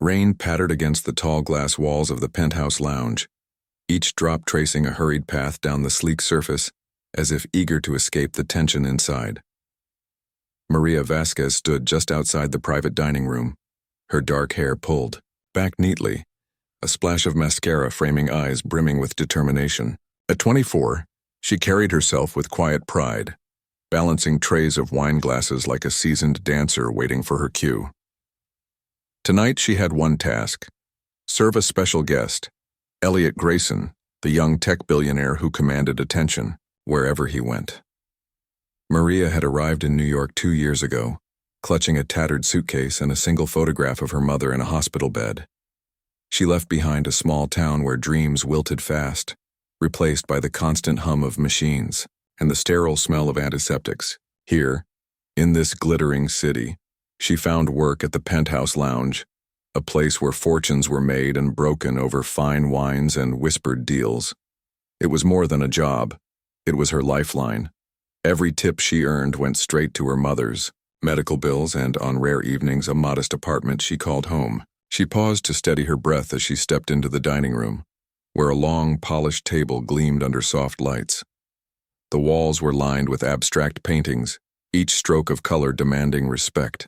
Rain pattered against the tall glass walls of the penthouse lounge, each drop tracing a hurried path down the sleek surface, as if eager to escape the tension inside. Maria Vasquez stood just outside the private dining room, her dark hair pulled back neatly, a splash of mascara framing eyes brimming with determination. At 24, she carried herself with quiet pride, balancing trays of wine glasses like a seasoned dancer waiting for her cue. Tonight she had one task: serve a special guest, Elliot Grayson, the young tech billionaire who commanded attention wherever he went. Maria had arrived in New York 2 years ago, clutching a tattered suitcase and a single photograph of her mother in a hospital bed. She left behind a small town where dreams wilted fast, replaced by the constant hum of machines and the sterile smell of antiseptics. Here, in this glittering city, she found work at the Penthouse Lounge, a place where fortunes were made and broken over fine wines and whispered deals. It was more than a job. It was her lifeline. Every tip she earned went straight to her mother's medical bills and, on rare evenings, a modest apartment she called home. She paused to steady her breath as she stepped into the dining room, where a long, polished table gleamed under soft lights. The walls were lined with abstract paintings, each stroke of color demanding respect.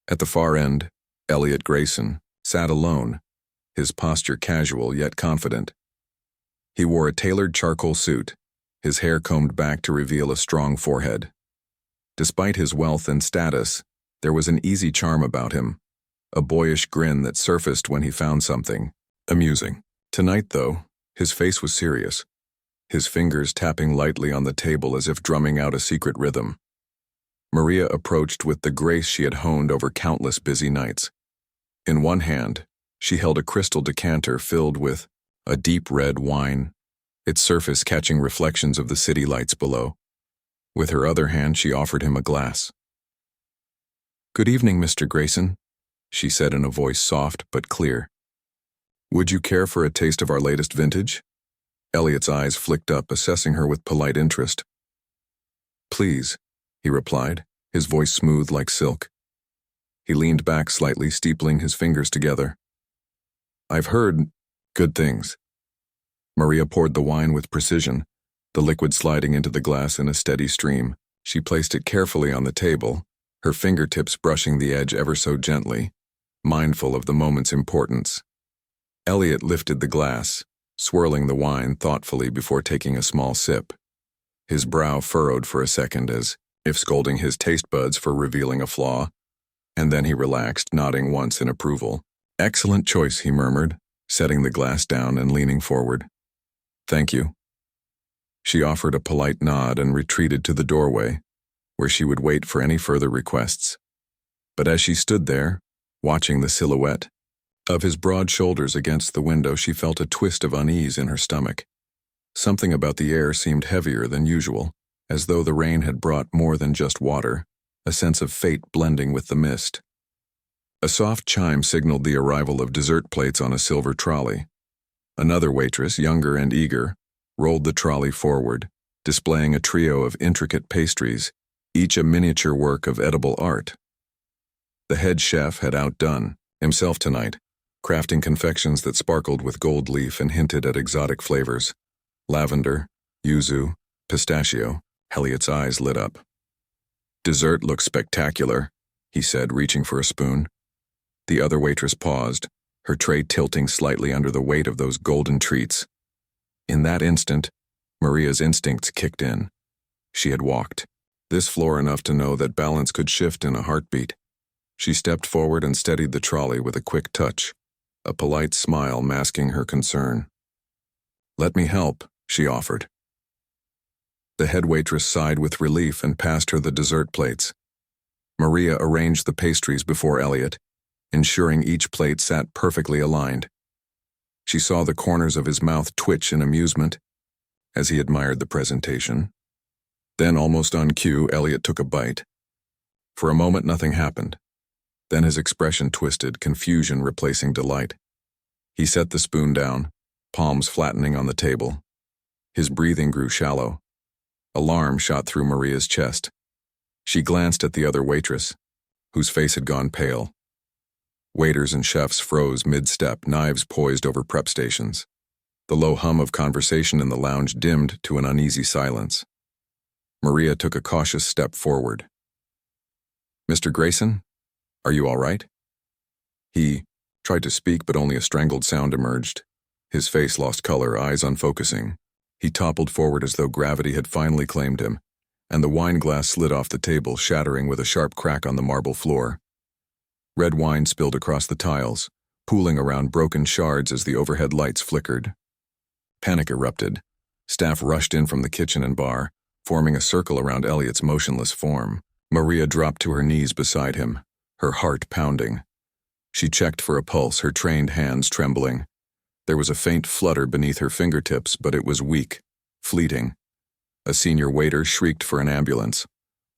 At the far end, Elliot Grayson sat alone, his posture casual yet confident. He wore a tailored charcoal suit, his hair combed back to reveal a strong forehead. Despite his wealth and status, there was an easy charm about him, a boyish grin that surfaced when he found something amusing. Tonight, though, his face was serious, his fingers tapping lightly on the table as if drumming out a secret rhythm. Maria approached with the grace she had honed over countless busy nights. In one hand, she held a crystal decanter filled with a deep red wine, its surface catching reflections of the city lights below. With her other hand, she offered him a glass. "Good evening, Mr. Grayson," she said in a voice soft but clear. "Would you care for a taste of our latest vintage?" Elliot's eyes flicked up, assessing her with polite interest. "Please," he replied, his voice smooth like silk. He leaned back slightly, steepling his fingers together. "I've heard good things." Maria poured the wine with precision, the liquid sliding into the glass in a steady stream. She placed it carefully on the table, her fingertips brushing the edge ever so gently, mindful of the moment's importance. Elliot lifted the glass, swirling the wine thoughtfully before taking a small sip. His brow furrowed for a second as if scolding his taste buds for revealing a flaw, and then he relaxed, nodding once in approval. "Excellent choice," he murmured, setting the glass down and leaning forward. "Thank you." She offered a polite nod and retreated to the doorway, where she would wait for any further requests. But as she stood there, watching the silhouette of his broad shoulders against the window, she felt a twist of unease in her stomach. Something about the air seemed heavier than usual, as though the rain had brought more than just water, a sense of fate blending with the mist. A soft chime signaled the arrival of dessert plates on a silver trolley. Another waitress, younger and eager, rolled the trolley forward, displaying a trio of intricate pastries, each a miniature work of edible art. The head chef had outdone himself tonight, crafting confections that sparkled with gold leaf and hinted at exotic flavors. Lavender, yuzu, pistachio. Elliot's eyes lit up. "Dessert looks spectacular," he said, reaching for a spoon. The other waitress paused, her tray tilting slightly under the weight of those golden treats. In that instant, Maria's instincts kicked in. She had walked this floor enough to know that balance could shift in a heartbeat. She stepped forward and steadied the trolley with a quick touch, a polite smile masking her concern. "Let me help," she offered. The head waitress sighed with relief and passed her the dessert plates. Maria arranged the pastries before Elliot, ensuring each plate sat perfectly aligned. She saw the corners of his mouth twitch in amusement as he admired the presentation. Then, almost on cue, Elliot took a bite. For a moment, nothing happened. Then his expression twisted, confusion replacing delight. He set the spoon down, palms flattening on the table. His breathing grew shallow. Alarm shot through Maria's chest. She glanced at the other waitress, whose face had gone pale. Waiters and chefs froze mid-step, knives poised over prep stations. The low hum of conversation in the lounge dimmed to an uneasy silence. Maria took a cautious step forward. "Mr. Grayson, are you all right?" He tried to speak, but only a strangled sound emerged. His face lost color, eyes unfocusing. He toppled forward as though gravity had finally claimed him, and the wine glass slid off the table, shattering with a sharp crack on the marble floor. Red wine spilled across the tiles, pooling around broken shards as the overhead lights flickered. Panic erupted. Staff rushed in from the kitchen and bar, forming a circle around Elliot's motionless form. Maria dropped to her knees beside him, her heart pounding. She checked for a pulse, her trained hands trembling. There was a faint flutter beneath her fingertips, but it was weak, fleeting. A senior waiter shrieked for an ambulance,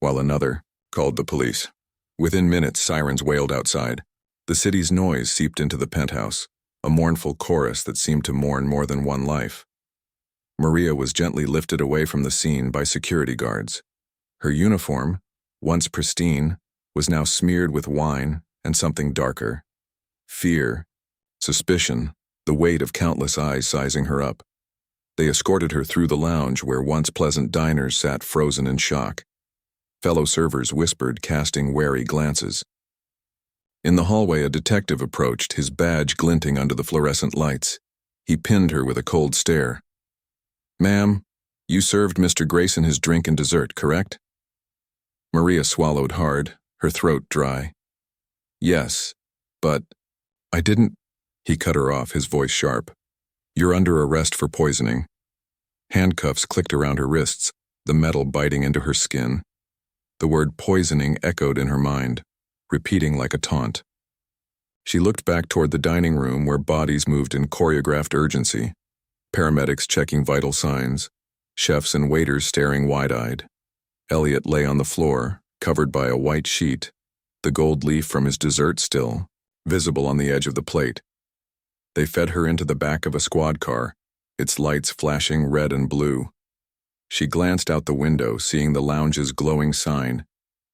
while another called the police. Within minutes, sirens wailed outside. The city's noise seeped into the penthouse, a mournful chorus that seemed to mourn more than one life. Maria was gently lifted away from the scene by security guards. Her uniform, once pristine, was now smeared with wine and something darker. Fear, suspicion, the weight of countless eyes sizing her up. They escorted her through the lounge where once pleasant diners sat frozen in shock. Fellow servers whispered, casting wary glances. In the hallway, a detective approached, his badge glinting under the fluorescent lights. He pinned her with a cold stare. "Ma'am, you served Mr. Grayson his drink and dessert, correct?" Maria swallowed hard, her throat dry. "Yes, but I didn't—" He cut her off, his voice sharp. "You're under arrest for poisoning." Handcuffs clicked around her wrists, the metal biting into her skin. The word poisoning echoed in her mind, repeating like a taunt. She looked back toward the dining room where bodies moved in choreographed urgency, paramedics checking vital signs, chefs and waiters staring wide-eyed. Elliot lay on the floor, covered by a white sheet, the gold leaf from his dessert still visible on the edge of the plate. They fed her into the back of a squad car, its lights flashing red and blue. She glanced out the window, seeing the lounge's glowing sign,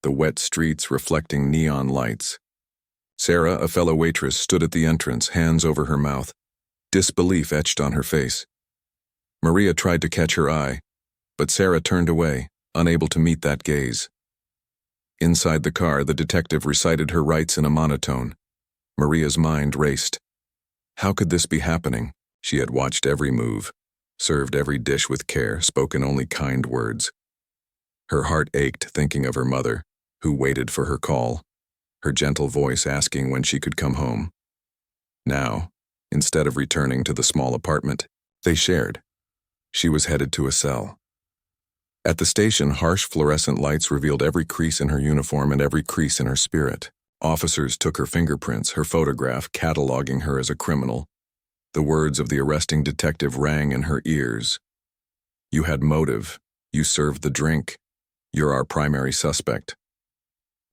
the wet streets reflecting neon lights. Sarah, a fellow waitress, stood at the entrance, hands over her mouth, disbelief etched on her face. Maria tried to catch her eye, but Sarah turned away, unable to meet that gaze. Inside the car, the detective recited her rights in a monotone. Maria's mind raced. How could this be happening? She had watched every move, served every dish with care, spoken only kind words. Her heart ached thinking of her mother, who waited for her call, her gentle voice asking when she could come home. Now, instead of returning to the small apartment they shared, she was headed to a cell. At the station, harsh fluorescent lights revealed every crease in her uniform and every crease in her spirit. Officers took her fingerprints, her photograph, cataloging her as a criminal. The words of the arresting detective rang in her ears. "You had motive. You served the drink. You're our primary suspect."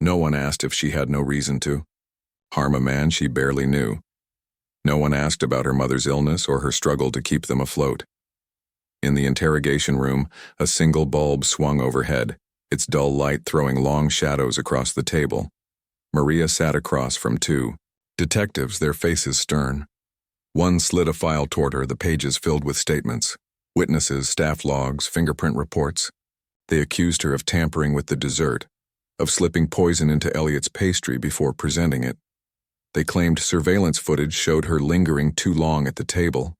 No one asked if she had no reason to harm a man she barely knew. No one asked about her mother's illness or her struggle to keep them afloat. In the interrogation room, a single bulb swung overhead, its dull light throwing long shadows across the table. Maria sat across from two detectives, their faces stern. One slid a file toward her, the pages filled with statements, witnesses, staff logs, fingerprint reports. They accused her of tampering with the dessert, of slipping poison into Elliot's pastry before presenting it. They claimed surveillance footage showed her lingering too long at the table,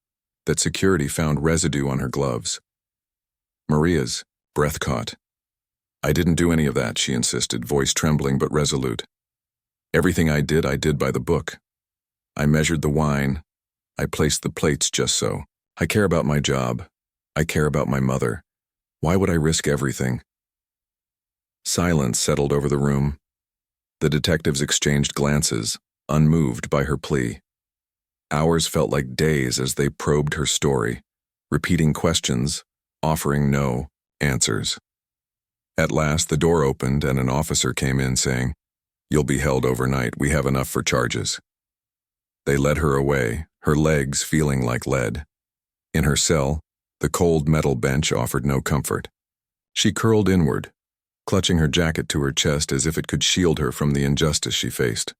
that security found residue on her gloves. Maria's breath caught. "I didn't do any of that," she insisted, voice trembling but resolute. "Everything I did by the book. I measured the wine. I placed the plates just so. I care about my job. I care about my mother. Why would I risk everything?" Silence settled over the room. The detectives exchanged glances, unmoved by her plea. Hours felt like days as they probed her story, repeating questions, offering no answers. At last, the door opened and an officer came in saying, "You'll be held overnight. We have enough for charges." They led her away, her legs feeling like lead. In her cell, the cold metal bench offered no comfort. She curled inward, clutching her jacket to her chest as if it could shield her from the injustice she faced.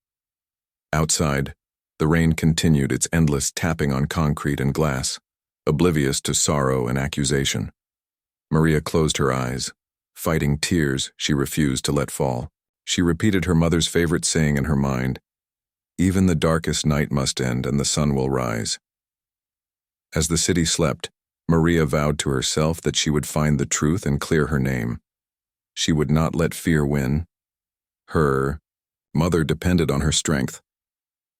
Outside, the rain continued its endless tapping on concrete and glass, oblivious to sorrow and accusation. Maria closed her eyes, fighting tears she refused to let fall. She repeated her mother's favorite saying in her mind, "Even the darkest night must end and the sun will rise." As the city slept, Maria vowed to herself that she would find the truth and clear her name. She would not let fear win. Her mother depended on her strength.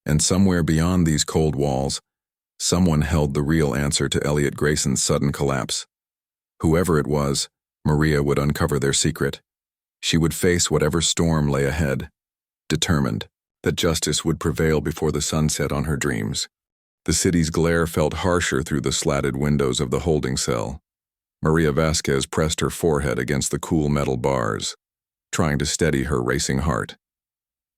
And somewhere beyond these cold walls, someone held the real answer to Elliot Grayson's sudden collapse. Whoever it was, Maria would uncover their secret. She would face whatever storm lay ahead, determined that justice would prevail before the sun set on her dreams. The city's glare felt harsher through the slatted windows of the holding cell. Maria Vasquez pressed her forehead against the cool metal bars, trying to steady her racing heart.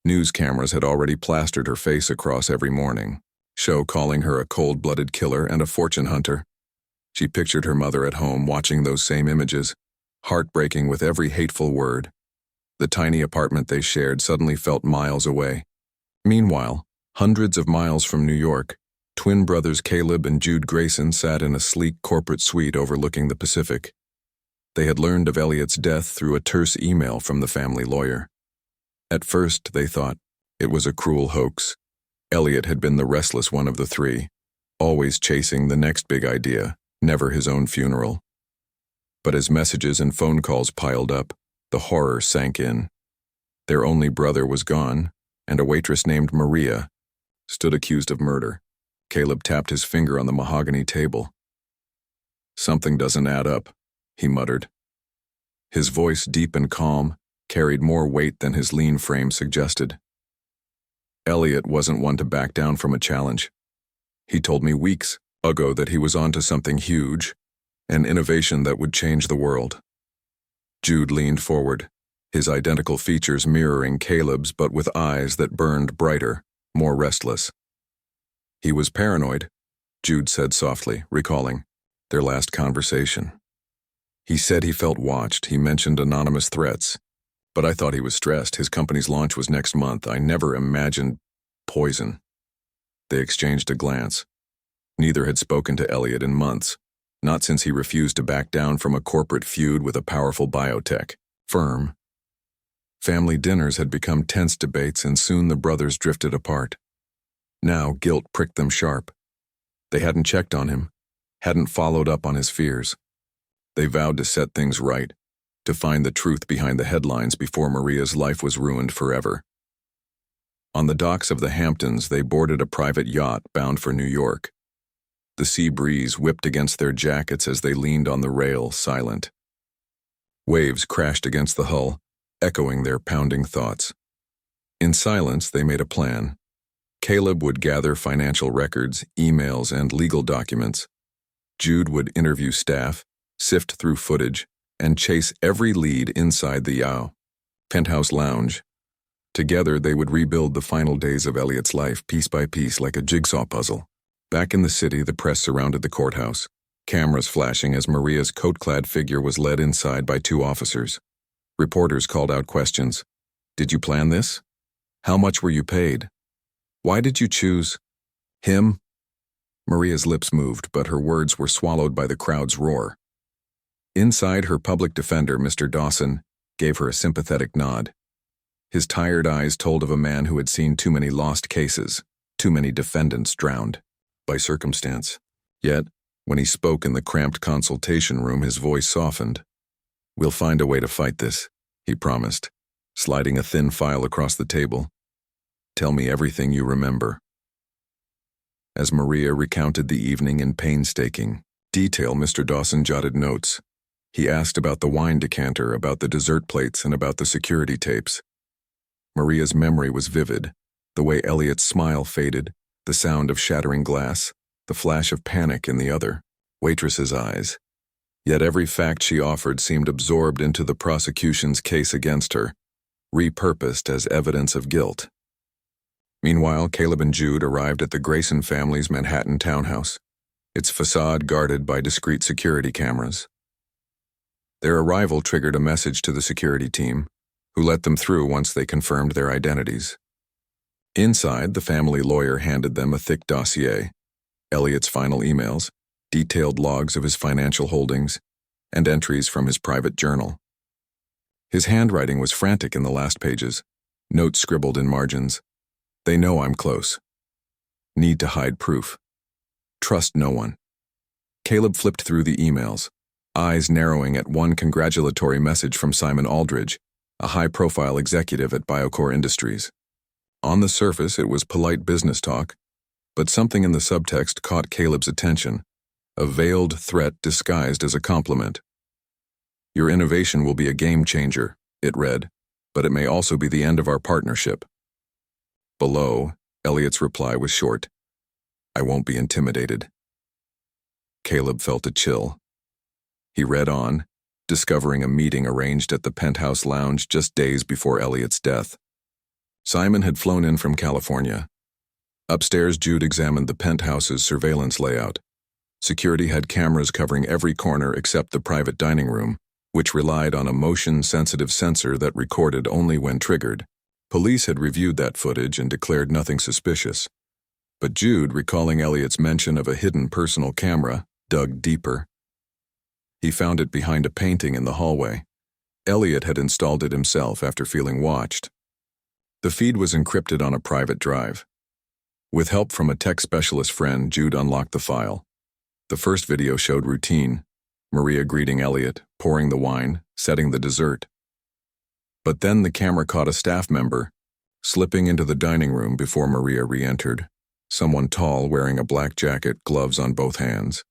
News cameras had already plastered her face across every morning, calling her a cold-blooded killer and a fortune hunter. She pictured her mother at home watching those same images, heartbreaking with every hateful word. The tiny apartment they shared suddenly felt miles away. Meanwhile, hundreds of miles from New York, twin brothers Caleb and Jude Grayson sat in a sleek corporate suite overlooking the Pacific. They had learned of Elliot's death through a terse email from the family lawyer. At first, they thought it was a cruel hoax. Elliot had been the restless one of the three, always chasing the next big idea, never his own funeral. But as messages and phone calls piled up, the horror sank in. Their only brother was gone, and a waitress named Maria stood accused of murder. Caleb tapped his finger on the mahogany table. "Something doesn't add up," he muttered. His voice, deep and calm, carried more weight than his lean frame suggested. Elliot wasn't one to back down from a challenge. He told me weeks ago that he was onto something huge, an innovation that would change the world. Jude leaned forward, his identical features mirroring Caleb's but with eyes that burned brighter, more restless. "He was paranoid," Jude said softly, recalling their last conversation. "He said he felt watched. He mentioned anonymous threats. But I thought he was stressed. His company's launch was next month. I never imagined poison." They exchanged a glance. Neither had spoken to Elliot in months, not since he refused to back down from a corporate feud with a powerful biotech firm. Family dinners had become tense debates, and soon the brothers drifted apart. Now guilt pricked them sharp. They hadn't checked on him, hadn't followed up on his fears. They vowed to set things right, to find the truth behind the headlines before Maria's life was ruined forever. On the docks of the Hamptons, they boarded a private yacht bound for New York. The sea breeze whipped against their jackets as they leaned on the rail, silent. Waves crashed against the hull, echoing their pounding thoughts. In silence, they made a plan. Caleb would gather financial records, emails, and legal documents. Jude would interview staff, sift through footage, and chase every lead inside the penthouse lounge. Together, they would rebuild the final days of Elliot's life piece by piece like a jigsaw puzzle. Back in the city, the press surrounded the courthouse, cameras flashing as Maria's coat-clad figure was led inside by two officers. Reporters called out questions. "Did you plan this? How much were you paid? Why did you choose him?" Maria's lips moved, but her words were swallowed by the crowd's roar. Inside, her public defender, Mr. Dawson, gave her a sympathetic nod. His tired eyes told of a man who had seen too many lost cases, too many defendants drowned by circumstance. Yet, when he spoke in the cramped consultation room, his voice softened. "We'll find a way to fight this," he promised, sliding a thin file across the table. "Tell me everything you remember." As Maria recounted the evening in painstaking detail, Mr. Dawson jotted notes. He asked about the wine decanter, about the dessert plates, and about the security tapes. Maria's memory was vivid, the way Elliot's smile faded, the sound of shattering glass, the flash of panic in the other waitress's eyes. Yet every fact she offered seemed absorbed into the prosecution's case against her, repurposed as evidence of guilt. Meanwhile, Caleb and Jude arrived at the Grayson family's Manhattan townhouse, its facade guarded by discreet security cameras. Their arrival triggered a message to the security team, who let them through once they confirmed their identities. Inside, the family lawyer handed them a thick dossier, Elliot's final emails, detailed logs of his financial holdings, and entries from his private journal. His handwriting was frantic in the last pages, notes scribbled in margins. They know I'm close. Need to hide proof. Trust no one. Caleb flipped through the emails, eyes narrowing at one congratulatory message from Simon Aldridge, a high-profile executive at Biocore Industries. On the surface, it was polite business talk, but something in the subtext caught Caleb's attention, a veiled threat disguised as a compliment. Your innovation will be a game changer, it read, but it may also be the end of our partnership. Below, Elliot's reply was short. I won't be intimidated. Caleb felt a chill. He read on, discovering a meeting arranged at the penthouse lounge just days before Elliot's death. Simon had flown in from California. Upstairs, Jude examined the penthouse's surveillance layout. Security had cameras covering every corner except the private dining room, which relied on a motion-sensitive sensor that recorded only when triggered. Police had reviewed that footage and declared nothing suspicious. But Jude, recalling Elliot's mention of a hidden personal camera, dug deeper. He found it behind a painting in the hallway. Elliot had installed it himself after feeling watched. The feed was encrypted on a private drive. With help from a tech specialist friend, Jude unlocked the file. The first video showed routine, Maria greeting Elliot, pouring the wine, setting the dessert. But then the camera caught a staff member, slipping into the dining room before Maria re-entered, someone tall wearing a black jacket, gloves on both hands.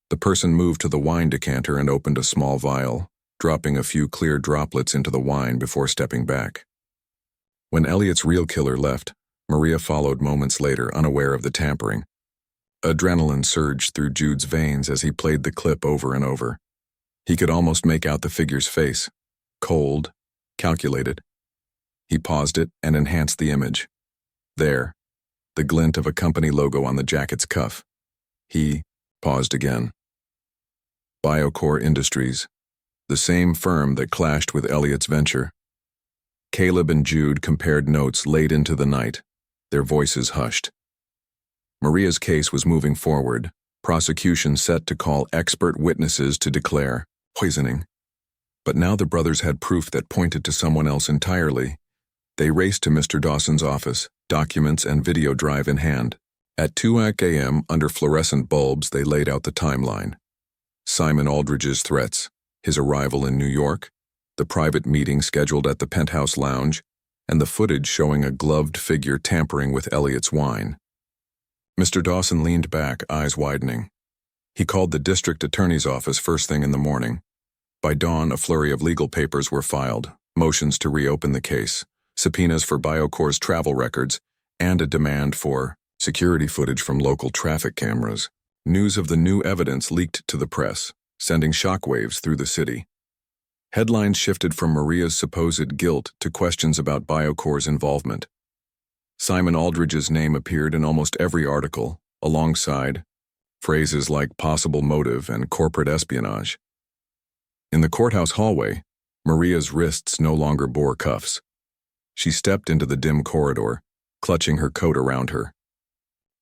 The person moved to the wine decanter and opened a small vial, dropping a few clear droplets into the wine before stepping back. When Elliot's real killer left, Maria followed moments later, unaware of the tampering. Adrenaline surged through Jude's veins as he played the clip over and over. He could almost make out the figure's face, cold, calculated. He paused it and enhanced the image. There, the glint of a company logo on the jacket's cuff. He paused again. Biocore Industries, the same firm that clashed with Elliot's venture. Caleb and Jude compared notes late into the night, their voices hushed. Maria's case was moving forward, prosecution set to call expert witnesses to declare poisoning. But now the brothers had proof that pointed to someone else entirely. They raced to Mr. Dawson's office, documents and video drive in hand. At 2 a.m., under fluorescent bulbs, they laid out the timeline. Simon Aldridge's threats, his arrival in New York, the private meeting scheduled at the penthouse lounge, and the footage showing a gloved figure tampering with Elliot's wine. Mr. Dawson leaned back, eyes widening. He called the district attorney's office first thing in the morning. By dawn, a flurry of legal papers were filed, motions to reopen the case, subpoenas for Biocore's travel records, and a demand for security footage from local traffic cameras. News of the new evidence leaked to the press, sending shockwaves through the city. Headlines shifted from Maria's supposed guilt to questions about Biocore's involvement. Simon Aldridge's name appeared in almost every article, alongside phrases like possible motive and corporate espionage. In the courthouse hallway, Maria's wrists no longer bore cuffs. She stepped into the dim corridor, clutching her coat around her.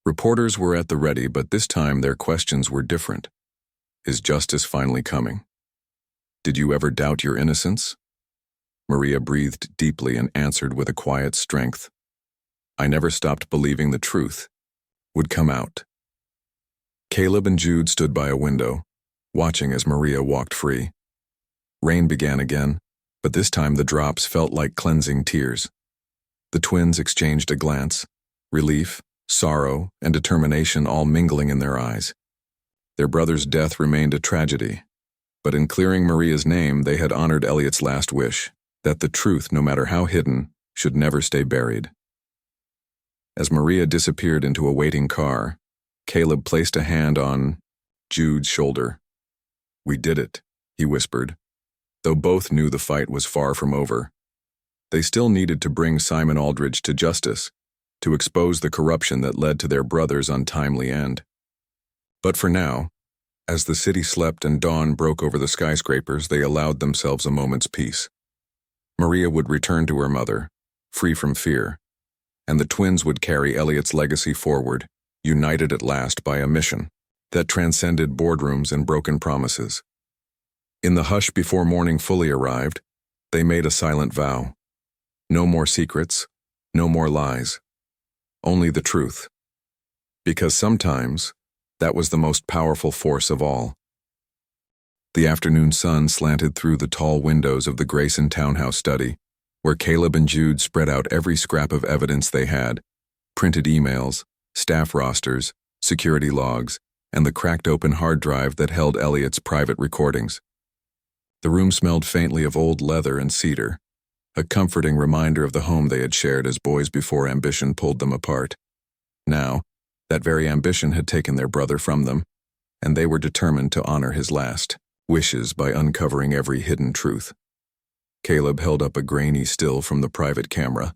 Reporters were at the ready, but this time their questions were different. Is justice finally coming? Did you ever doubt your innocence? Maria breathed deeply and answered with a quiet strength. I never stopped believing the truth would come out. Caleb and Jude stood by a window, watching as Maria walked free. Rain began again, but this time the drops felt like cleansing tears. The twins exchanged a glance, relief, sorrow, and determination all mingling in their eyes. Their brother's death remained a tragedy, but in clearing Maria's name, they had honored Elliot's last wish, that the truth, no matter how hidden, should never stay buried. As Maria disappeared into a waiting car, Caleb placed a hand on Jude's shoulder. We did it, he whispered, though both knew the fight was far from over. They still needed to bring Simon Aldridge to justice, to expose the corruption that led to their brother's untimely end. But for now, as the city slept and dawn broke over the skyscrapers, they allowed themselves a moment's peace. Maria would return to her mother, free from fear, and the twins would carry Elliot's legacy forward, united at last by a mission that transcended boardrooms and broken promises. In the hush before morning fully arrived, they made a silent vow. No more secrets, no more lies. Only the truth. Because sometimes, that was the most powerful force of all. The afternoon sun slanted through the tall windows of the Grayson townhouse study, where Caleb and Jude spread out every scrap of evidence they had: printed emails, staff rosters, security logs, and the cracked open hard drive that held Elliot's private recordings. The room smelled faintly of old leather and cedar, a comforting reminder of the home they had shared as boys before ambition pulled them apart. Now, that very ambition had taken their brother from them, and they were determined to honor his last wishes by uncovering every hidden truth. Caleb held up a grainy still from the private camera,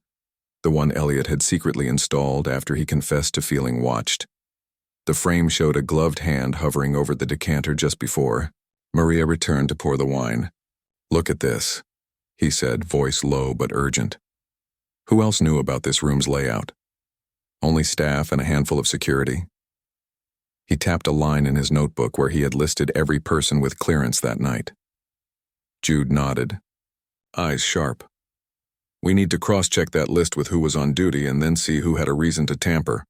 the one Elliot had secretly installed after he confessed to feeling watched. The frame showed a gloved hand hovering over the decanter just before. Maria returned to pour the wine. "Look at this," he said, voice low but urgent. Who else knew about this room's layout? Only staff and a handful of security. He tapped a line in his notebook where he had listed every person with clearance that night. Jude nodded, eyes sharp. "We need to cross-check that list with who was on duty and then see who had a reason to tamper."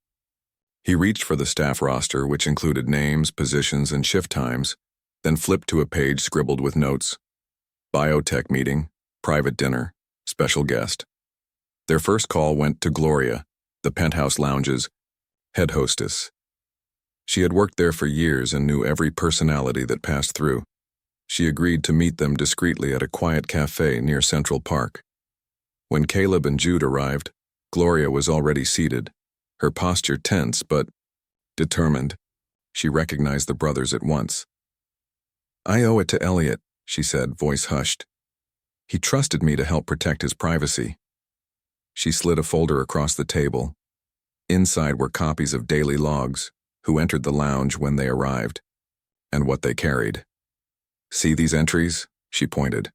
He reached for the staff roster, which included names, positions, and shift times, then flipped to a page scribbled with notes. Biotech meeting, private dinner, special guest. Their first call went to Gloria, the Penthouse Lounge's head hostess. She had worked there for years and knew every personality that passed through. She agreed to meet them discreetly at a quiet cafe near Central Park. When Caleb and Jude arrived, Gloria was already seated, her posture tense but determined. She recognized the brothers at once. "I owe it to Elliot," she said, voice hushed. "He trusted me to help protect his privacy." She slid a folder across the table. Inside were copies of daily logs, who entered the lounge when they arrived, and what they carried. "See these entries?" she pointed.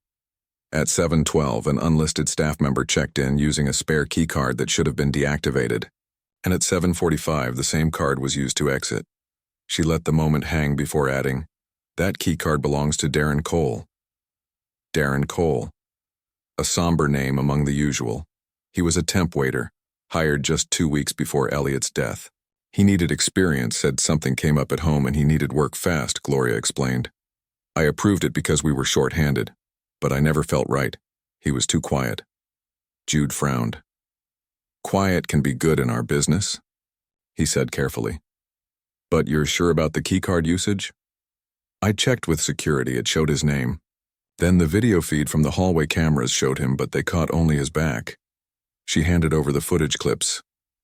At 7:12, an unlisted staff member checked in using a spare key card that should have been deactivated, and at 7:45, the same card was used to exit. She let the moment hang before adding, "That key card belongs to Darren Cole." Darren Cole. A somber name among the usual. He was a temp waiter, hired just 2 weeks before Elliot's death. "He needed experience, said something came up at home and he needed work fast," Gloria explained. "I approved it because we were short-handed, but I never felt right. He was too quiet." Jude frowned. "Quiet can be good in our business," he said carefully. "But you're sure about the keycard usage?" "I checked with security, it showed his name. Then the video feed from the hallway cameras showed him, but they caught only his back." She handed over the footage clips.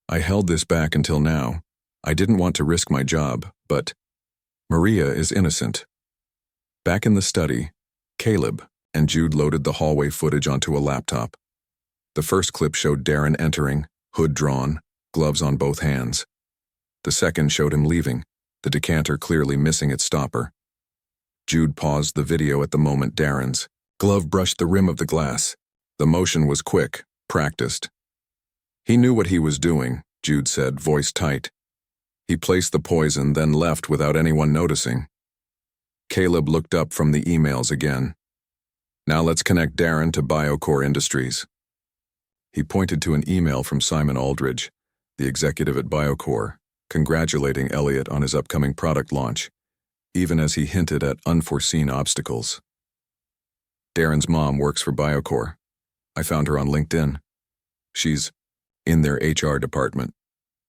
"I held this back until now. I didn't want to risk my job, but Maria is innocent." Back in the study, Caleb and Jude loaded the hallway footage onto a laptop. The first clip showed Darren entering, hood drawn, gloves on both hands. The second showed him leaving, the decanter clearly missing its stopper. Jude paused the video at the moment Darren's glove brushed the rim of the glass. The motion was quick, practiced. "He knew what he was doing," Jude said, voice tight. "He placed the poison, then left without anyone noticing." Caleb looked up from the emails again. "Now let's connect Darren to Biocore Industries." He pointed to an email from Simon Aldridge, the executive at Biocore, congratulating Elliot on his upcoming product launch, even as he hinted at unforeseen obstacles. "Darren's mom works for Biocore. I found her on LinkedIn. She's in their HR department.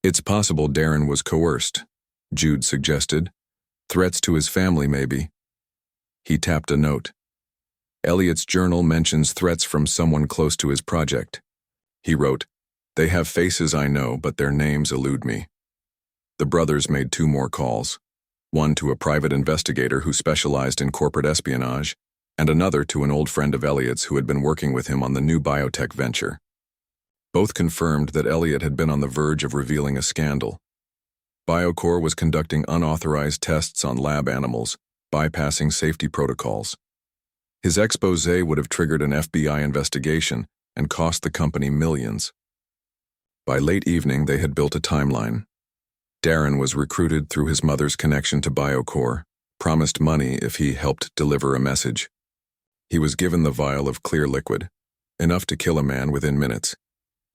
It's possible Darren was coerced," Jude suggested. "Threats to his family, maybe." He tapped a note. "Elliot's journal mentions threats from someone close to his project." He wrote, "They have faces I know, but their names elude me." The brothers made 2 more calls, one to a private investigator who specialized in corporate espionage, and another to an old friend of Elliot's who had been working with him on the new biotech venture. Both confirmed that Elliot had been on the verge of revealing a scandal. Biocore was conducting unauthorized tests on lab animals, bypassing safety protocols. His exposé would have triggered an FBI investigation and cost the company millions. By late evening, they had built a timeline. Darren was recruited through his mother's connection to BioCore, promised money if he helped deliver a message. He was given the vial of clear liquid, enough to kill a man within minutes,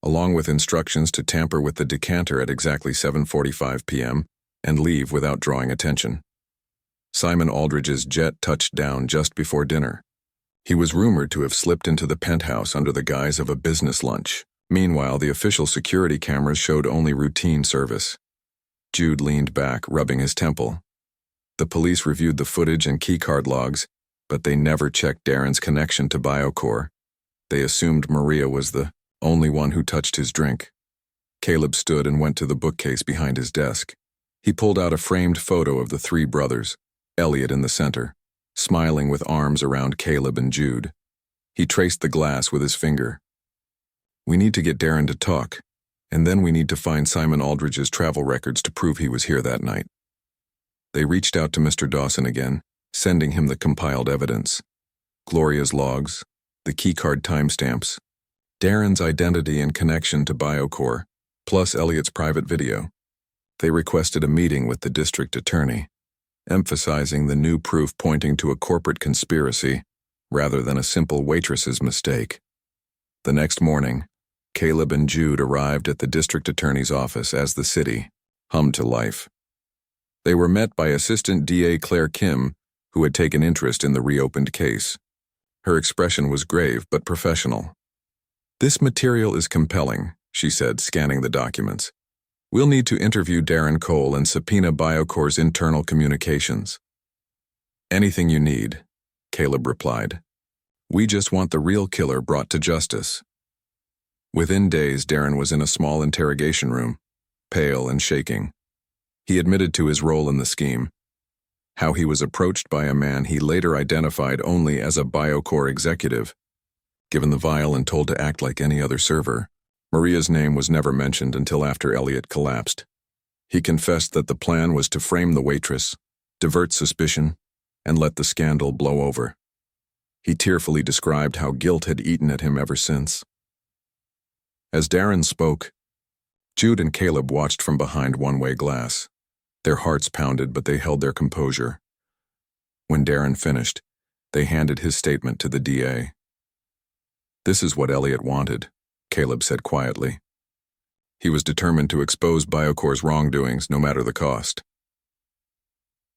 along with instructions to tamper with the decanter at exactly 7:45 p.m. and leave without drawing attention. Simon Aldridge's jet touched down just before dinner. He was rumored to have slipped into the penthouse under the guise of a business lunch. Meanwhile, the official security cameras showed only routine service. Jude leaned back, rubbing his temple. The police reviewed the footage and keycard logs, but they never checked Darren's connection to BioCore. They assumed Maria was the only one who touched his drink. Caleb stood and went to the bookcase behind his desk. He pulled out a framed photo of the three brothers, Elliot in the center, smiling with arms around Caleb and Jude. He traced the glass with his finger. "We need to get Darren to talk, and then we need to find Simon Aldridge's travel records to prove he was here that night." They reached out to Mr. Dawson again, sending him the compiled evidence. Gloria's logs, the keycard timestamps, Darren's identity and connection to BioCore, plus Elliot's private video. They requested a meeting with the district attorney, emphasizing the new proof pointing to a corporate conspiracy rather than a simple waitress's mistake. The next morning, Caleb and Jude arrived at the district attorney's office as the city hummed to life. They were met by Assistant DA Claire Kim, who had taken interest in the reopened case. Her expression was grave but professional. "This material is compelling," she said, scanning the documents. "We'll need to interview Darren Cole and subpoena BioCore's internal communications." "Anything you need," Caleb replied. "We just want the real killer brought to justice." Within days, Darren was in a small interrogation room, pale and shaking. He admitted to his role in the scheme, how he was approached by a man he later identified only as a BioCore executive. Given the vial and told to act like any other server, Maria's name was never mentioned until after Elliot collapsed. He confessed that the plan was to frame the waitress, divert suspicion, and let the scandal blow over. He tearfully described how guilt had eaten at him ever since. As Darren spoke, Jude and Caleb watched from behind one-way glass. Their hearts pounded, but they held their composure. When Darren finished, they handed his statement to the DA. "This is what Elliot wanted," Caleb said quietly. He was determined to expose BioCore's wrongdoings no matter the cost.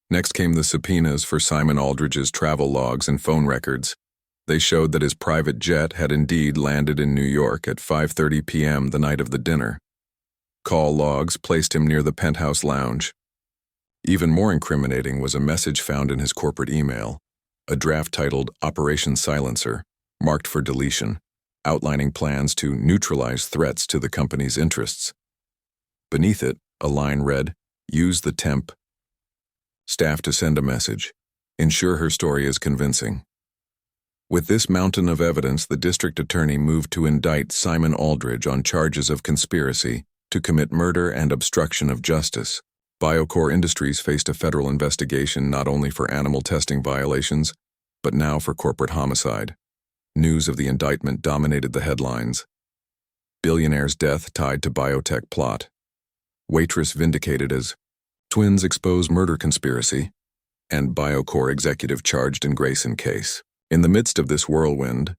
Next came the subpoenas for Simon Aldridge's travel logs and phone records. They showed that his private jet had indeed landed in New York at 5:30 p.m. the night of the dinner. Call logs placed him near the penthouse lounge. Even more incriminating was a message found in his corporate email, a draft titled Operation Silencer, marked for deletion, outlining plans to neutralize threats to the company's interests. Beneath it, a line read, "Use the temp staff to send a message. Ensure her story is convincing." With this mountain of evidence, the district attorney moved to indict Simon Aldridge on charges of conspiracy to commit murder and obstruction of justice. BioCore Industries faced a federal investigation not only for animal testing violations, but now for corporate homicide. News of the indictment dominated the headlines. Billionaire's death tied to biotech plot. Waitress vindicated as twins expose murder conspiracy, and BioCore executive charged in Grayson case. In the midst of this whirlwind,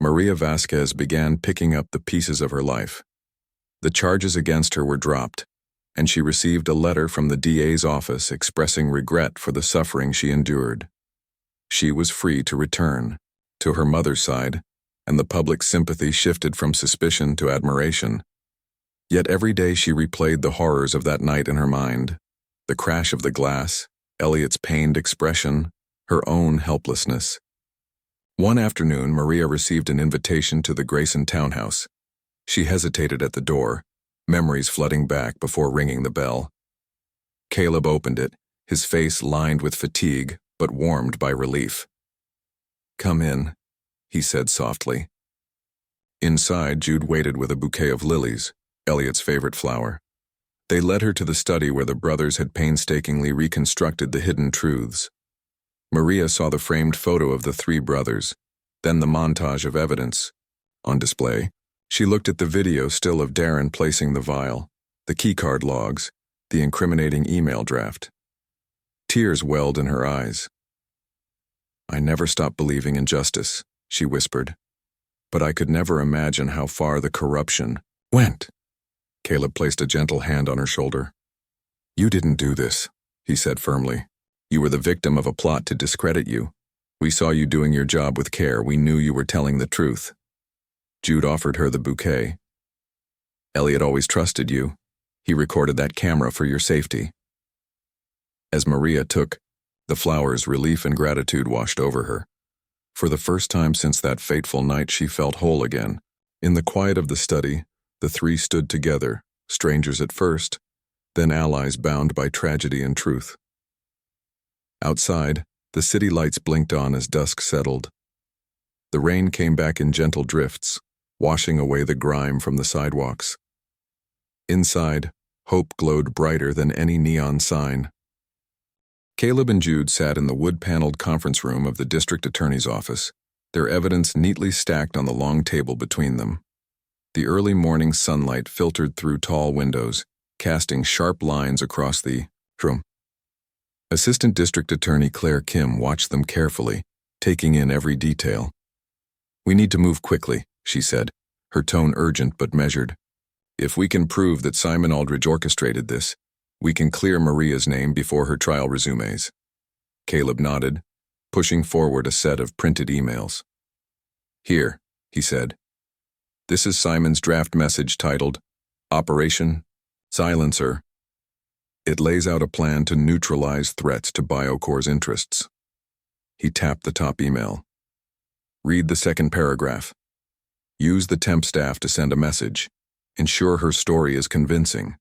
Maria Vasquez began picking up the pieces of her life. The charges against her were dropped, and she received a letter from the DA's office expressing regret for the suffering she endured. She was free to return to her mother's side, and the public sympathy shifted from suspicion to admiration. Yet every day she replayed the horrors of that night in her mind, the crash of the glass, Elliot's pained expression, her own helplessness. One afternoon, Maria received an invitation to the Grayson townhouse. She hesitated at the door, memories flooding back before ringing the bell. Caleb opened it, his face lined with fatigue, but warmed by relief. "Come in," he said softly. Inside, Jude waited with a bouquet of lilies, Elliot's favorite flower. They led her to the study where the brothers had painstakingly reconstructed the hidden truths. Maria saw the framed photo of the three brothers, then the montage of evidence on display, She looked at the video still of Darren placing the vial, the keycard logs, the incriminating email draft. Tears welled in her eyes. "I never stopped believing in justice," she whispered. "But I could never imagine how far the corruption went." Caleb placed a gentle hand on her shoulder. "You didn't do this," he said firmly. "You were the victim of a plot to discredit you. We saw you doing your job with care. We knew you were telling the truth." Jude offered her the bouquet. "Elliot always trusted you. He recorded that camera for your safety." As Maria took the flowers, relief and gratitude washed over her. For the first time since that fateful night, she felt whole again. In the quiet of the study, the three stood together, strangers at first, then allies bound by tragedy and truth. Outside, the city lights blinked on as dusk settled. The rain came back in gentle drifts, washing away the grime from the sidewalks. Inside, hope glowed brighter than any neon sign. Caleb and Jude sat in the wood-paneled conference room of the district attorney's office, their evidence neatly stacked on the long table between them. The early morning sunlight filtered through tall windows, casting sharp lines across the room. Assistant District Attorney Claire Kim watched them carefully, taking in every detail. "We need to move quickly," she said, her tone urgent but measured. "If we can prove that Simon Aldridge orchestrated this, we can clear Maria's name before her trial resumes." Caleb nodded, pushing forward a set of printed emails. "Here," he said. "This is Simon's draft message titled, 'Operation Silencer.' It lays out a plan to neutralize threats to Biocor's interests." He tapped the top email. "Read the second paragraph. Use the temp staff to send a message. Ensure her story is convincing.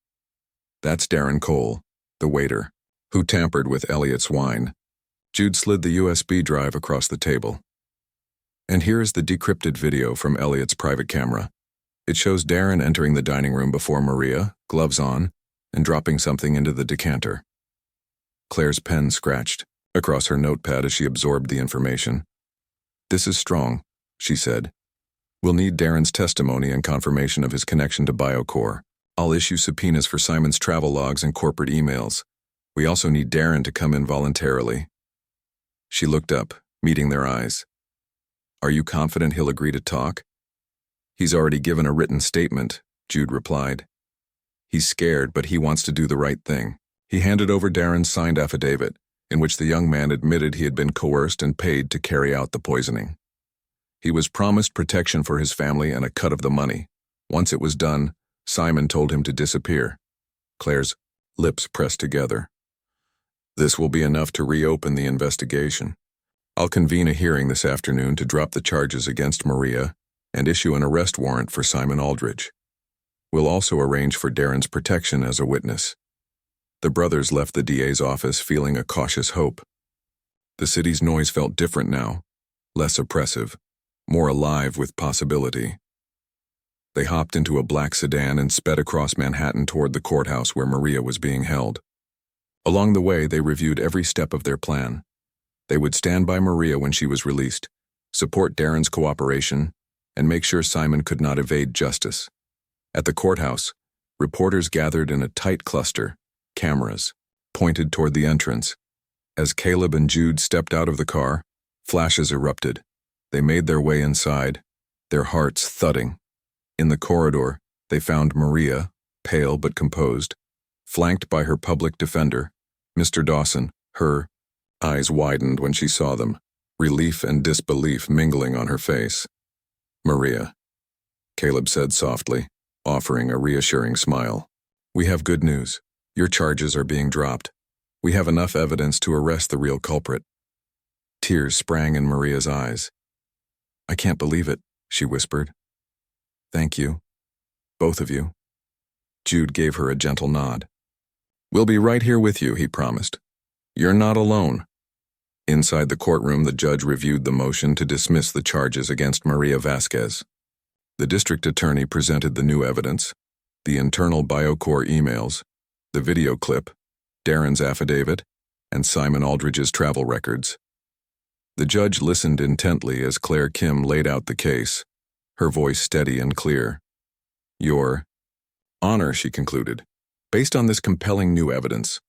That's Darren Cole, the waiter, who tampered with Elliot's wine." Jude slid the USB drive across the table. "And here is the decrypted video from Elliot's private camera. It shows Darren entering the dining room before Maria, gloves on, and dropping something into the decanter." Claire's pen scratched across her notepad as she absorbed the information. "This is strong," she said. "We'll need Darren's testimony and confirmation of his connection to Biocor. I'll issue subpoenas for Simon's travel logs and corporate emails. We also need Darren to come in voluntarily." She looked up, meeting their eyes. "Are you confident he'll agree to talk?" "He's already given a written statement," Jude replied. "He's scared, but he wants to do the right thing." He handed over Darren's signed affidavit, in which the young man admitted he had been coerced and paid to carry out the poisoning. He was promised protection for his family and a cut of the money. Once it was done, Simon told him to disappear. Claire's lips pressed together. "This will be enough to reopen the investigation. I'll convene a hearing this afternoon to drop the charges against Maria and issue an arrest warrant for Simon Aldridge. We'll also arrange for Darren's protection as a witness." The brothers left the DA's office feeling a cautious hope. The city's noise felt different now, less oppressive, more alive with possibility. They hopped into a black sedan and sped across Manhattan toward the courthouse where Maria was being held. Along the way, they reviewed every step of their plan. They would stand by Maria when she was released, support Darren's cooperation, and make sure Simon could not evade justice. At the courthouse, reporters gathered in a tight cluster, cameras pointed toward the entrance. As Caleb and Jude stepped out of the car, flashes erupted. They made their way inside, their hearts thudding. In the corridor, they found Maria, pale but composed, flanked by her public defender, Mr. Dawson. Her eyes widened when she saw them, relief and disbelief mingling on her face. "Maria," Caleb said softly, offering a reassuring smile. "We have good news. Your charges are being dropped. We have enough evidence to arrest the real culprit." Tears sprang in Maria's eyes. "I can't believe it," she whispered. "Thank you. Both of you." Jude gave her a gentle nod. "We'll be right here with you," he promised. "You're not alone." Inside the courtroom, the judge reviewed the motion to dismiss the charges against Maria Vasquez. The district attorney presented the new evidence, the internal Biocor emails, the video clip, Darren's affidavit, and Simon Aldridge's travel records. The judge listened intently as Claire Kim laid out the case, her voice steady and clear. Your Honor, she concluded. Based on this compelling new evidence,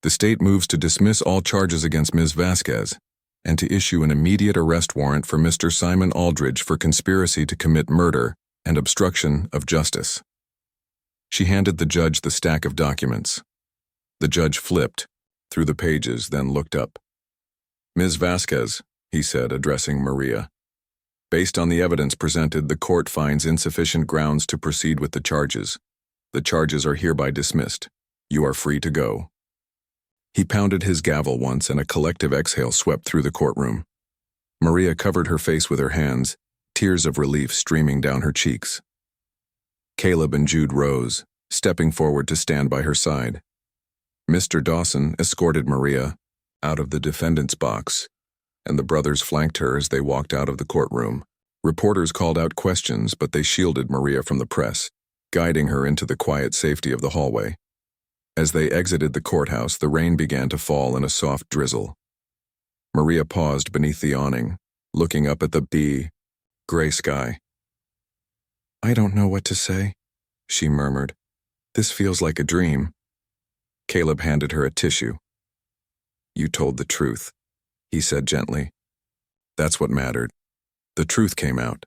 the state moves to dismiss all charges against Ms. Vasquez and to issue an immediate arrest warrant for Mr. Simon Aldridge for conspiracy to commit murder and obstruction of justice. She handed the judge the stack of documents. The judge flipped through the pages, then looked up. Ms. Vasquez, he said, addressing Maria. Based on the evidence presented, the court finds insufficient grounds to proceed with the charges. The charges are hereby dismissed. You are free to go. He pounded his gavel once, and a collective exhale swept through the courtroom. Maria covered her face with her hands, tears of relief streaming down her cheeks. Caleb and Jude rose, stepping forward to stand by her side. Mr. Dawson escorted Maria out of the defendant's box, and the brothers flanked her as they walked out of the courtroom. Reporters called out questions, but they shielded Maria from the press, guiding her into the quiet safety of the hallway. As they exited the courthouse, the rain began to fall in a soft drizzle. Maria paused beneath the awning, looking up at the gray sky. I don't know what to say, she murmured. This feels like a dream. Caleb handed her a tissue. You told the truth, he said gently. That's what mattered. The truth came out.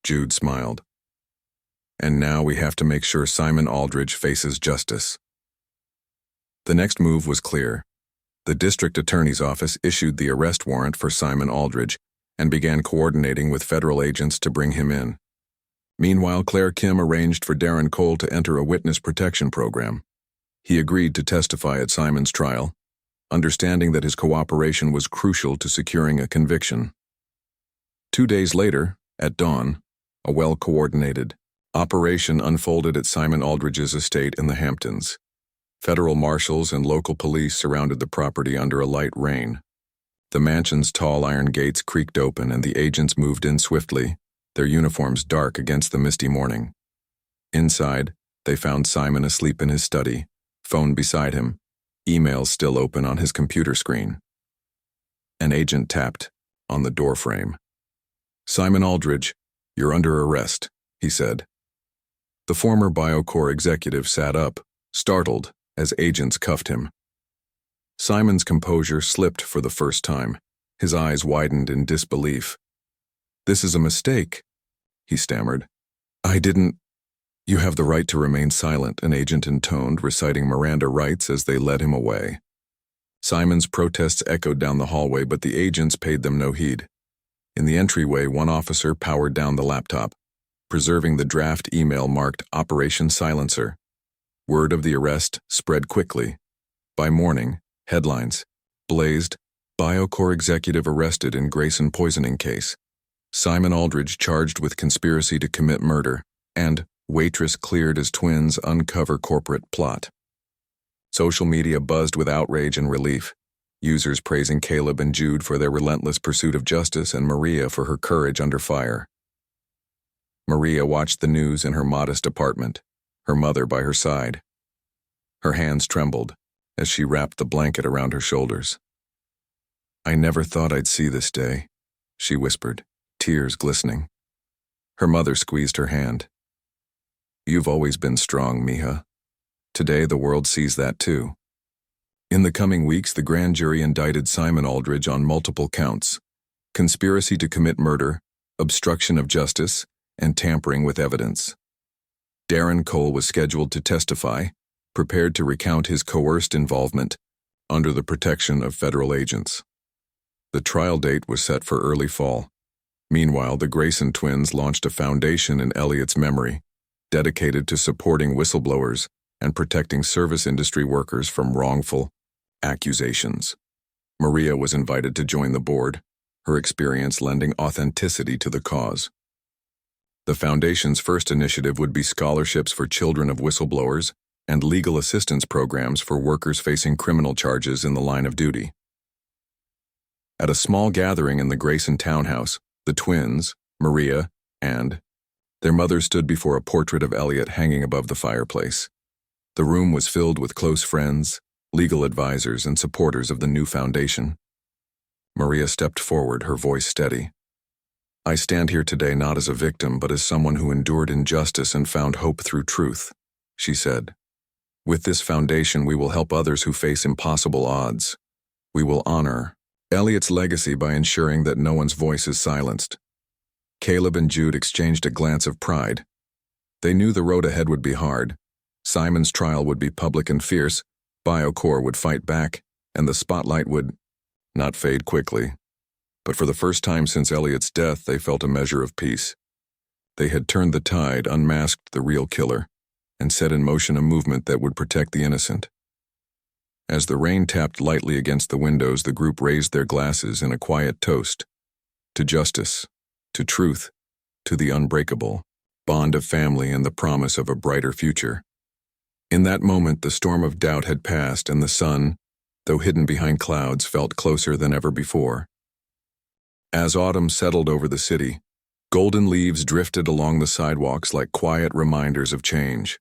Jude smiled. And now we have to make sure Simon Aldridge faces justice. The next move was clear. The district attorney's office issued the arrest warrant for Simon Aldridge and began coordinating with federal agents to bring him in. Meanwhile, Claire Kim arranged for Darren Cole to enter a witness protection program. He agreed to testify at Simon's trial, understanding that his cooperation was crucial to securing a conviction. 2 days later, at dawn, a well-coordinated operation unfolded at Simon Aldridge's estate in the Hamptons. Federal marshals and local police surrounded the property under a light rain. The mansion's tall iron gates creaked open and the agents moved in swiftly, their uniforms dark against the misty morning. Inside, they found Simon asleep in his study, phone beside him, emails still open on his computer screen. An agent tapped on the doorframe. Simon Aldridge, you're under arrest, he said. The former BioCorp executive sat up, startled, as agents cuffed him. Simon's composure slipped for the first time. His eyes widened in disbelief. This is a mistake, he stammered. I didn't. You have the right to remain silent, an agent intoned, reciting Miranda rights as they led him away. Simon's protests echoed down the hallway, but the agents paid them no heed. In the entryway, one officer powered down the laptop, preserving the draft email marked Operation Silencer. Word of the arrest spread quickly. By morning, headlines blazed, BioCorp executive arrested in Grayson poisoning case, Simon Aldridge charged with conspiracy to commit murder, and Waitress cleared as twins uncover corporate plot. Social media buzzed with outrage and relief, users praising Caleb and Jude for their relentless pursuit of justice and Maria for her courage under fire. Maria watched the news in her modest apartment, her mother by her side. Her hands trembled as she wrapped the blanket around her shoulders. I never thought I'd see this day, she whispered, tears glistening. Her mother squeezed her hand. You've always been strong, Mija. Today the world sees that too. In the coming weeks, the grand jury indicted Simon Aldridge on multiple counts: conspiracy to commit murder, obstruction of justice, and tampering with evidence. Darren Cole was scheduled to testify, prepared to recount his coerced involvement under the protection of federal agents. The trial date was set for early fall. Meanwhile, the Grayson twins launched a foundation in Elliot's memory, dedicated to supporting whistleblowers and protecting service industry workers from wrongful accusations. Maria was invited to join the board, her experience lending authenticity to the cause. The foundation's first initiative would be scholarships for children of whistleblowers and legal assistance programs for workers facing criminal charges in the line of duty. At a small gathering in the Grayson townhouse, the twins, Maria, and their mother stood before a portrait of Elliot hanging above the fireplace. The room was filled with close friends, legal advisors, and supporters of the new foundation. Maria stepped forward, her voice steady. I stand here today not as a victim, but as someone who endured injustice and found hope through truth, she said. With this foundation, we will help others who face impossible odds. We will honor Elliot's legacy by ensuring that no one's voice is silenced. Caleb and Jude exchanged a glance of pride. They knew the road ahead would be hard. Simon's trial would be public and fierce, BioCorp would fight back, and the spotlight would not fade quickly. But for the first time since Elliot's death, they felt a measure of peace. They had turned the tide, unmasked the real killer, and set in motion a movement that would protect the innocent. As the rain tapped lightly against the windows, the group raised their glasses in a quiet toast. To justice, to truth, to the unbreakable bond of family and the promise of a brighter future. In that moment, the storm of doubt had passed, and the sun, though hidden behind clouds, felt closer than ever before. As autumn settled over the city, golden leaves drifted along the sidewalks like quiet reminders of change.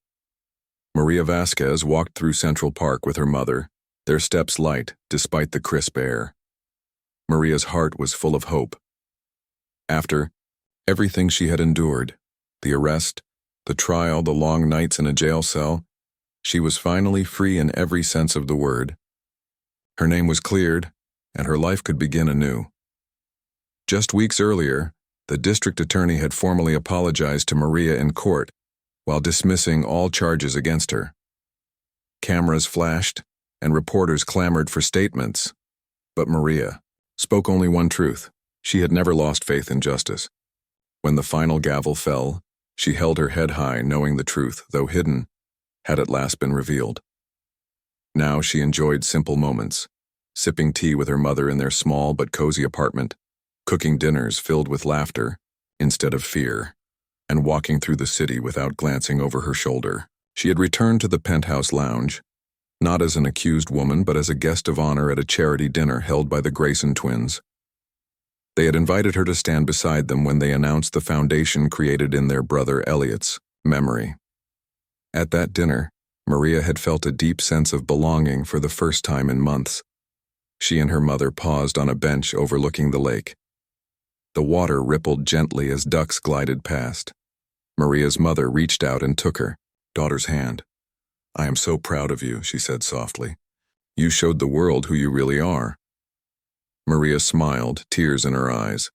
Maria Vasquez walked through Central Park with her mother, their steps light despite the crisp air. Maria's heart was full of hope. After everything she had endured, the arrest, the trial, the long nights in a jail cell, she was finally free in every sense of the word. Her name was cleared, and her life could begin anew. Just weeks earlier, the district attorney had formally apologized to Maria in court while dismissing all charges against her. Cameras flashed, and reporters clamored for statements. But Maria spoke only one truth. She had never lost faith in justice. When the final gavel fell, she held her head high, knowing the truth, though hidden, had at last been revealed. Now she enjoyed simple moments, sipping tea with her mother in their small but cozy apartment, cooking dinners filled with laughter instead of fear, and walking through the city without glancing over her shoulder. She had returned to the penthouse lounge, not as an accused woman, but as a guest of honor at a charity dinner held by the Grayson twins. They had invited her to stand beside them when they announced the foundation created in their brother Elliot's memory. At that dinner, Maria had felt a deep sense of belonging for the first time in months. She and her mother paused on a bench overlooking the lake. The water rippled gently as ducks glided past. Maria's mother reached out and took her daughter's hand. "I am so proud of you," she said softly. "You showed the world who you really are." Maria smiled, tears in her eyes.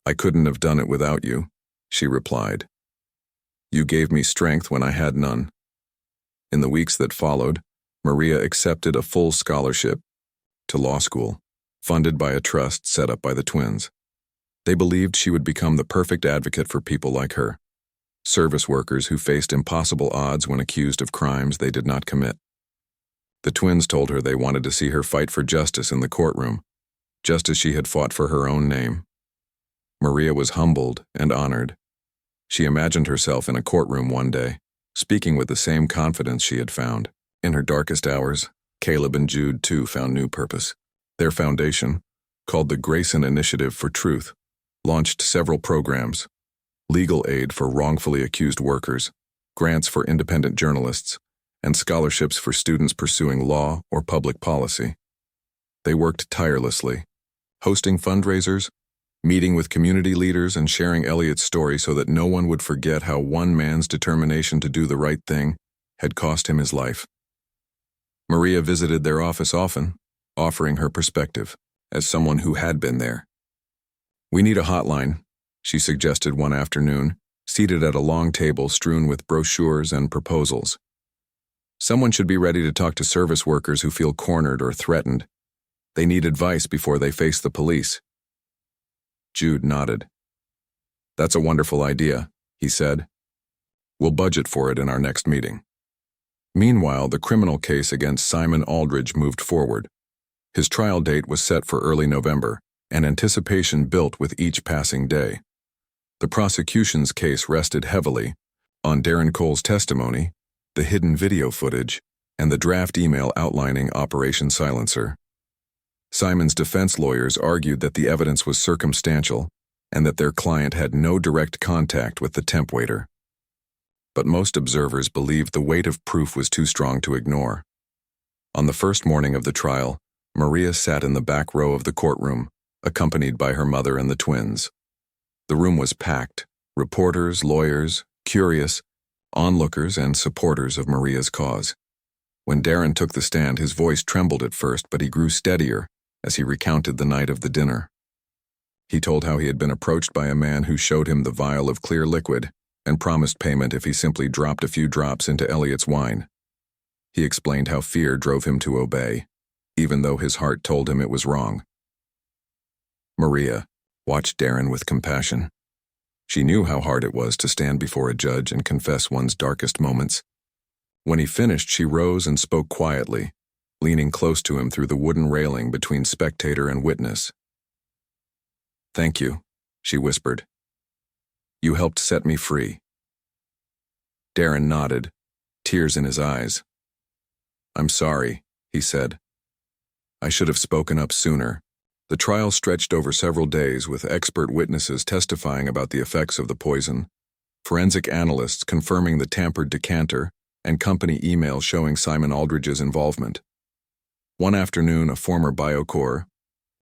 "I couldn't have done it without you," she replied. "You gave me strength when I had none." In the weeks that followed, Maria accepted a full scholarship to law school, funded by a trust set up by the twins. They believed she would become the perfect advocate for people like her, service workers who faced impossible odds when accused of crimes they did not commit. The twins told her they wanted to see her fight for justice in the courtroom, just as she had fought for her own name. Maria was humbled and honored. She imagined herself in a courtroom one day, speaking with the same confidence she had found. In her darkest hours, Caleb and Jude too found new purpose. Their foundation, called the Grayson Initiative for Truth, launched several programs: legal aid for wrongfully accused workers, grants for independent journalists, and scholarships for students pursuing law or public policy. They worked tirelessly, hosting fundraisers, meeting with community leaders, and sharing Elliot's story so that no one would forget how one man's determination to do the right thing had cost him his life. Maria visited their office often, offering her perspective as someone who had been there. "We need a hotline," she suggested one afternoon, seated at a long table strewn with brochures and proposals. "Someone should be ready to talk to service workers who feel cornered or threatened. They need advice before they face the police." Jude nodded. "That's a wonderful idea," he said. "We'll budget for it in our next meeting." Meanwhile, the criminal case against Simon Aldridge moved forward. His trial date was set for early November, and anticipation built with each passing day. The prosecution's case rested heavily on Darren Cole's testimony, the hidden video footage, and the draft email outlining Operation Silencer. Simon's defense lawyers argued that the evidence was circumstantial and that their client had no direct contact with the temp waiter. But most observers believed the weight of proof was too strong to ignore. On the first morning of the trial, Maria sat in the back row of the courtroom, accompanied by her mother and the twins. The room was packed. Reporters, lawyers, curious, onlookers, and supporters of Maria's cause. When Darren took the stand, his voice trembled at first, but he grew steadier as he recounted the night of the dinner. He told how he had been approached by a man who showed him the vial of clear liquid and promised payment if he simply dropped a few drops into Elliot's wine. He explained how fear drove him to obey, even though his heart told him it was wrong. Maria watched Darren with compassion. She knew how hard it was to stand before a judge and confess one's darkest moments. When he finished, she rose and spoke quietly, leaning close to him through the wooden railing between spectator and witness. "Thank you," she whispered. "You helped set me free." Darren nodded, tears in his eyes. "I'm sorry," he said. "I should have spoken up sooner." The trial stretched over several days with expert witnesses testifying about the effects of the poison, forensic analysts confirming the tampered decanter, and company emails showing Simon Aldridge's involvement. One afternoon, a former Biocore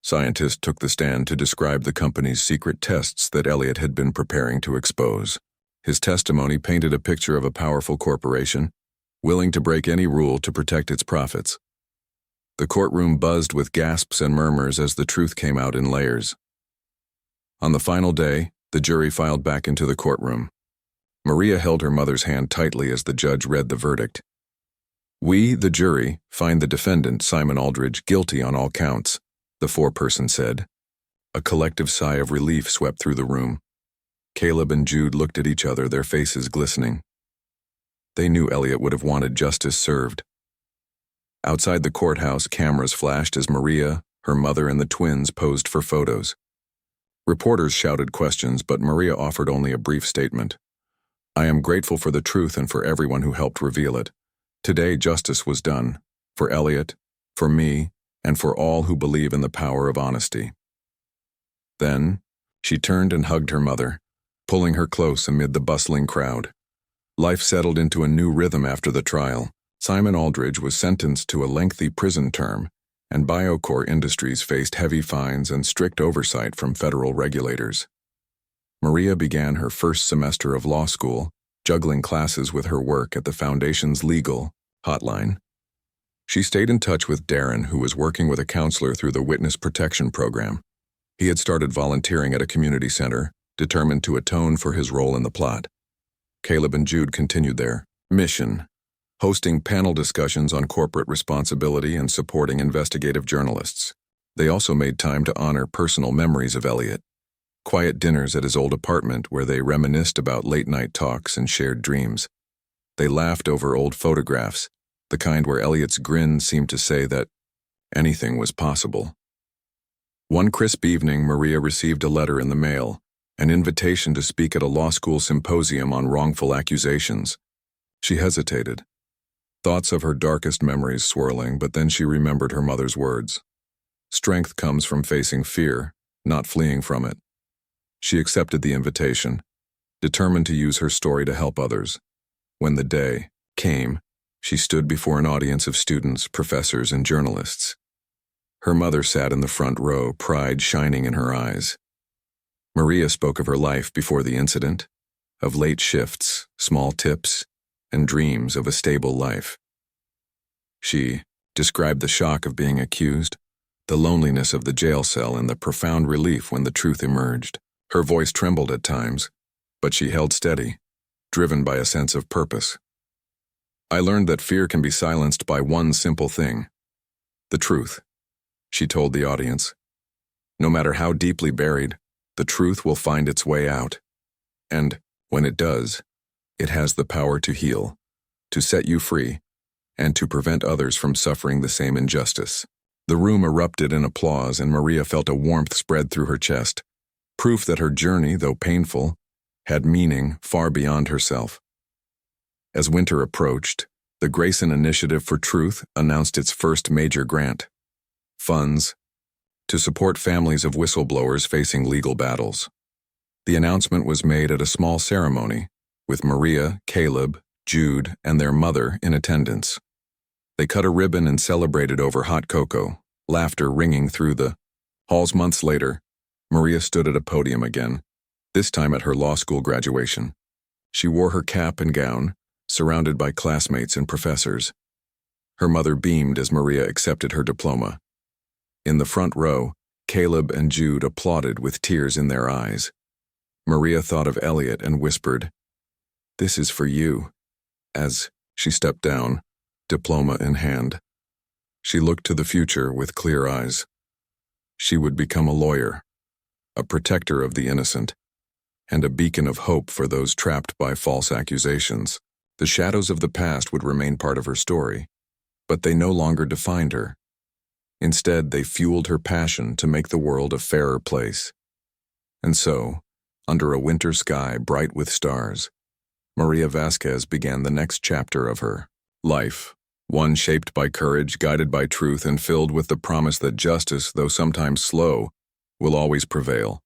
scientist took the stand to describe the company's secret tests that Elliot had been preparing to expose. His testimony painted a picture of a powerful corporation, willing to break any rule to protect its profits. The courtroom buzzed with gasps and murmurs as the truth came out in layers. On the final day, the jury filed back into the courtroom. Maria held her mother's hand tightly as the judge read the verdict. "We, the jury, find the defendant, Simon Aldridge, guilty on all counts," the foreperson said. A collective sigh of relief swept through the room. Caleb and Jude looked at each other, their faces glistening. They knew Elliot would have wanted justice served. Outside the courthouse, cameras flashed as Maria, her mother, and the twins posed for photos. Reporters shouted questions, but Maria offered only a brief statement. "I am grateful for the truth and for everyone who helped reveal it. Today, justice was done, for Elliot, for me, and for all who believe in the power of honesty." Then, she turned and hugged her mother, pulling her close amid the bustling crowd. Life settled into a new rhythm after the trial. Simon Aldridge was sentenced to a lengthy prison term, and Biocore Industries faced heavy fines and strict oversight from federal regulators. Maria began her first semester of law school, juggling classes with her work at the Foundation's legal hotline. She stayed in touch with Darren, who was working with a counselor through the Witness Protection Program. He had started volunteering at a community center, determined to atone for his role in the plot. Caleb and Jude continued their mission, hosting panel discussions on corporate responsibility and supporting investigative journalists. They also made time to honor personal memories of Elliot. Quiet dinners at his old apartment where they reminisced about late-night talks and shared dreams. They laughed over old photographs, the kind where Elliot's grin seemed to say that anything was possible. One crisp evening, Maria received a letter in the mail, an invitation to speak at a law school symposium on wrongful accusations. She hesitated, thoughts of her darkest memories swirling, but then she remembered her mother's words. Strength comes from facing fear, not fleeing from it. She accepted the invitation, determined to use her story to help others. When the day came, she stood before an audience of students, professors, and journalists. Her mother sat in the front row, pride shining in her eyes. Maria spoke of her life before the incident, of late shifts, small tips, and dreams of a stable life. She described the shock of being accused, the loneliness of the jail cell, and the profound relief when the truth emerged. Her voice trembled at times, but she held steady, driven by a sense of purpose. "I learned that fear can be silenced by one simple thing, the truth," she told the audience. "No matter how deeply buried, the truth will find its way out. And when it does, it has the power to heal, to set you free, and to prevent others from suffering the same injustice." The room erupted in applause, and Maria felt a warmth spread through her chest, proof that her journey, though painful, had meaning far beyond herself. As winter approached, the Grayson Initiative for Truth announced its first major grant, funds to support families of whistleblowers facing legal battles. The announcement was made at a small ceremony, with Maria, Caleb, Jude, and their mother in attendance. They cut a ribbon and celebrated over hot cocoa, laughter ringing through the halls. Months later, Maria stood at a podium again, this time at her law school graduation. She wore her cap and gown, surrounded by classmates and professors. Her mother beamed as Maria accepted her diploma. In the front row, Caleb and Jude applauded with tears in their eyes. Maria thought of Elliot and whispered, "This is for you," as she stepped down, diploma in hand. She looked to the future with clear eyes. She would become a lawyer, a protector of the innocent, and a beacon of hope for those trapped by false accusations. The shadows of the past would remain part of her story, but they no longer defined her. Instead, they fueled her passion to make the world a fairer place. And so, under a winter sky bright with stars, Maria Vasquez began the next chapter of her life, one shaped by courage, guided by truth, and filled with the promise that justice, though sometimes slow, will always prevail.